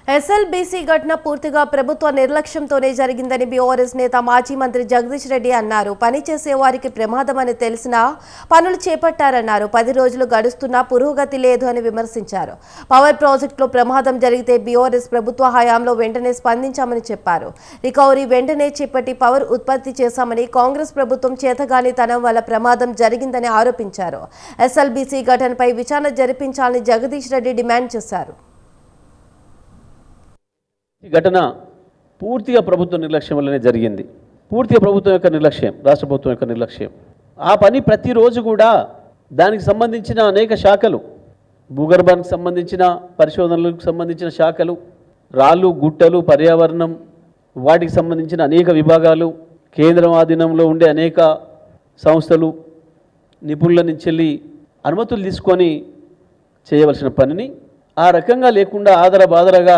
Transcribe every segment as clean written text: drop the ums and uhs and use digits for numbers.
SLBC ఘటన పూర్తిగా ప్రభుత్వ నిర్లక్ష్యంతోనే జరిగిందని బీఆర్ఎస్ నేత మాజీ మంత్రి జగదీష్ రెడ్డి అన్నారు. పనిచేసే వారికి ప్రమాదమని తెలిసినా పనులు చేపట్టారన్నారు. 10 రోజులు గడుస్తున్నా పురోగతి లేదు అని విమర్శించారు. పవర్ ప్రాజెక్టులో ప్రమాదం జరిగితే బీఆర్ఎస్ ప్రభుత్వ హయాంలో వెంటనే స్పందించామని చెప్పారు. రికవరీ వెంటనే చేపట్టి పవర్ ఉత్పత్తి చేశామని, కాంగ్రెస్ ప్రభుత్వం చేతగానితనం వల్ల ప్రమాదం జరిగిందని ఆరోపించారు. ఎస్ఎల్బీసీ ఘటనపై విచారణ జరిపించాలని జగదీష్ రెడ్డి డిమాండ్ చేశారు. ఈ ఘటన పూర్తిగా ప్రభుత్వ నిర్లక్ష్యం వల్లనే జరిగింది. పూర్తిగా ప్రభుత్వం యొక్క నిర్లక్ష్యం, రాష్ట్ర ప్రభుత్వం యొక్క నిర్లక్ష్యం. ఆ పని ప్రతిరోజు కూడా దానికి సంబంధించిన అనేక శాఖలు, భూగర్భానికి సంబంధించిన పరిశోధనలకు సంబంధించిన శాఖలు, రాళ్ళు గుట్టలు, పర్యావరణం, వాటికి సంబంధించిన అనేక విభాగాలు, కేంద్రం ఆధీనంలో ఉండే అనేక సంస్థలు, నిపుణుల నుంచి అనుమతులు తీసుకొని చేయవలసిన పనిని ఆ రకంగా లేకుండా ఆదరబాదరగా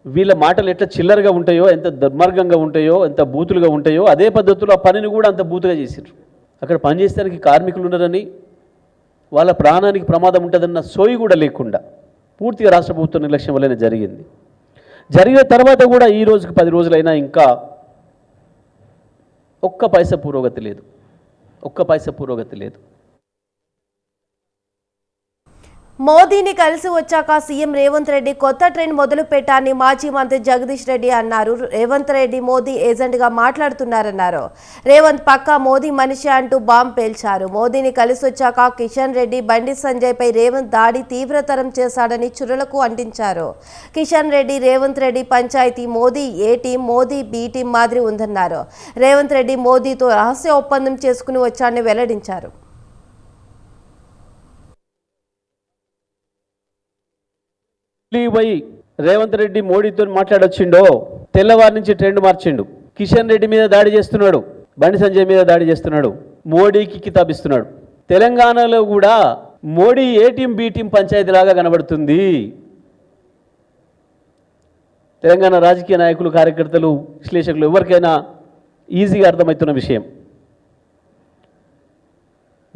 వీళ్ళ మాటలు ఎట్లా చిల్లరగా ఉంటాయో, ఎంత దుర్మార్గంగా ఉంటాయో, ఎంత బూతులుగా ఉంటాయో, అదే పద్ధతిలో ఆ పనిని కూడా అంత బూతుగా చేసారు. అక్కడ పనిచేయడానికి కార్మికులు ఉన్నారని, వాళ్ళ ప్రాణానికి ప్రమాదం ఉంటుందన్న సోయి కూడా లేకుండా పూర్తిగా రాష్ట్ర ప్రభుత్వ నిర్లక్ష్యం వల్లనే జరిగింది. జరిగిన తర్వాత కూడా ఈ రోజుకి 10 రోజులైనా ఇంకా ఒక్క పైసా పురోగతి లేదు, ఒక్క పైసా పురోగతి లేదు. మోదీని కలిసి వచ్చాక సీఎం రేవంత్ రెడ్డి కొత్త ట్రెండ్ మొదలు పెట్టారని మాజీ మంత్రి జగదీష్ రెడ్డి అన్నారు. రేవంత్ రెడ్డి మోదీ ఏజెంట్గా మాట్లాడుతున్నారన్నారు. రేవంత్ పక్కా మోదీ మనిషి అంటూ బాంబ్ పేల్చారు. మోదీని కలిసి వచ్చాక కిషన్ రెడ్డి, బండి సంజయ్పై రేవంత్ దాడి తీవ్రతరం చేశాడని చురలకు అంటించారు. కిషన్ రెడ్డి, రేవంత్ రెడ్డి పంచాయతీ మోదీ ఏ టీం, మోదీ బి టీం మాదిరి ఉందన్నారు. రేవంత్ రెడ్డి మోదీతో రహస్య ఒప్పందం చేసుకుని వచ్చాడని వెల్లడించారు. పోయి రేవంత్ రెడ్డి మోడీతో మాట్లాడొచ్చిండో, తెల్లవారి నుంచి ట్రెండ్ మార్చిండు. కిషన్ రెడ్డి మీద దాడి చేస్తున్నాడు, బండి సంజయ్ మీద దాడి చేస్తున్నాడు, మోడీకి కితాబిస్తున్నాడు. తెలంగాణలో కూడా మోడీ ఏ టీం బి టీం పంచాయతీలాగా కనబడుతుంది. తెలంగాణ రాజకీయ నాయకులు, కార్యకర్తలు, విశ్లేషకులు ఎవరికైనా ఈజీగా అర్థమవుతున్న విషయం.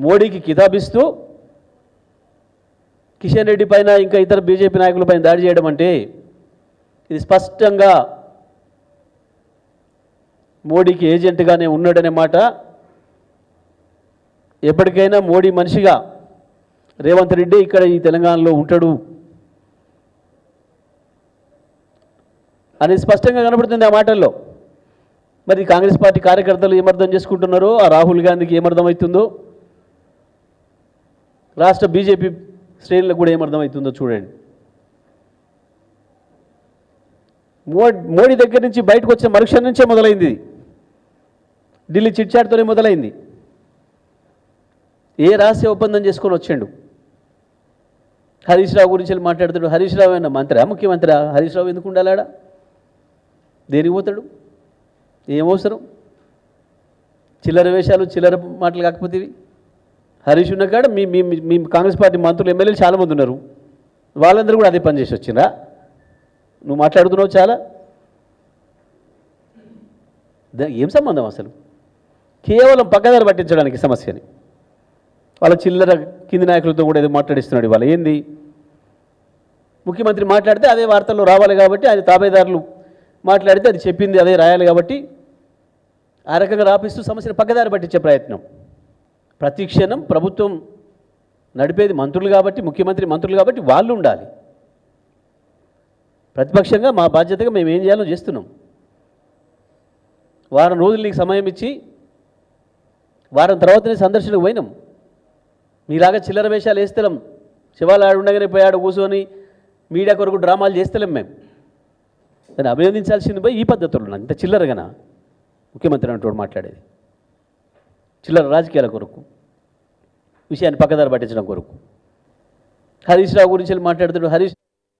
మోడీకి కితాబిస్తూ కిషన్ రెడ్డి పైన, ఇంకా ఇతర బీజేపీ నాయకులపైన దాడి చేయడం అంటే ఇది స్పష్టంగా మోడీకి ఏజెంట్గానే ఉన్నాడనే మాట. ఎప్పటికైనా మోడీ మనిషిగా రేవంత్ రెడ్డి ఇక్కడ ఈ తెలంగాణలో ఉంటాడు అనేది స్పష్టంగా కనబడుతుంది ఆ మాటల్లో. మరి కాంగ్రెస్ పార్టీ కార్యకర్తలు ఏమర్థం చేసుకుంటున్నారో, ఆ రాహుల్ గాంధీకి ఏమర్థమవుతుందో, రాష్ట్ర బీజేపీ శ్రేణులకు కూడా ఏమర్థమవుతుందో చూడండి. మోడీ దగ్గర నుంచి బయటకు వచ్చే మరుక్షణం నుంచే మొదలైంది. ఢిల్లీ చిట్చాట్తోనే మొదలైంది. ఏ రహస్య ఒప్పందం చేసుకొని వచ్చాడు. హరీష్ రావు గురించి మాట్లాడుతాడు. హరీష్ రావు అయినా మంత్రి, ముఖ్యమంత్రి. హరీష్ రావు ఎందుకు ఉండాలాడా? దేనికి పోతాడు? ఏమవసరం? చిల్లర వేషాలు, చిల్లర మాటలు కాకపోతే ఇవి. హరీష్ ఉన్న కాడ మీ కాంగ్రెస్ పార్టీ మంత్రులు, ఎమ్మెల్యేలు చాలామంది ఉన్నారు. వాళ్ళందరూ కూడా అదే పని చేసి వచ్చిందా? నువ్వు మాట్లాడుతున్నావు చాలా. ఏం సంబంధం అసలు? కేవలం పక్కదారి పట్టించడానికి సమస్యని. వాళ్ళ చిల్లర కింది నాయకులతో కూడా ఏదో మాట్లాడిస్తున్నాడు. ఇవాళ ఏంది? ముఖ్యమంత్రి మాట్లాడితే అదే వార్తల్లో రావాలి కాబట్టి, అది తాబేదారులు మాట్లాడితే అది చెప్పింది అదే రాయాలి కాబట్టి, ఆ రకంగా రాపిస్తూ సమస్యను పక్కదారి పట్టించే ప్రయత్నం. ప్రతి క్షణం ప్రభుత్వం నడిపేది మంత్రులు కాబట్టి, ముఖ్యమంత్రి మంత్రులు కాబట్టి వాళ్ళు ఉండాలి. ప్రతిపక్షంగా మా బాధ్యతగా మేము ఏం చేయాలో చేస్తున్నాం. వారం రోజులు నీకు సమయం ఇచ్చి వారం తర్వాతనే సందర్శనకు పోయినాం. మీలాగా చిల్లర వేషాలు వేస్తలేం. శివాలు ఆడు ఉండగానే పోయాడు కూర్చొని మీడియా కొరకు డ్రామాలు చేస్తలేం. మేము దాన్ని అభినందించాల్సింది పోయి ఈ పద్ధతుల్లో ఇంత చిల్లరగానా ముఖ్యమంత్రి అంటూ మాట్లాడేది? చిల్లర రాజకీయాల కొరకు, విషయాన్ని పక్కదారి పట్టించడం కొరకు. హరీష్ రావు గురించి మాట్లాడుతాడు. హరీష్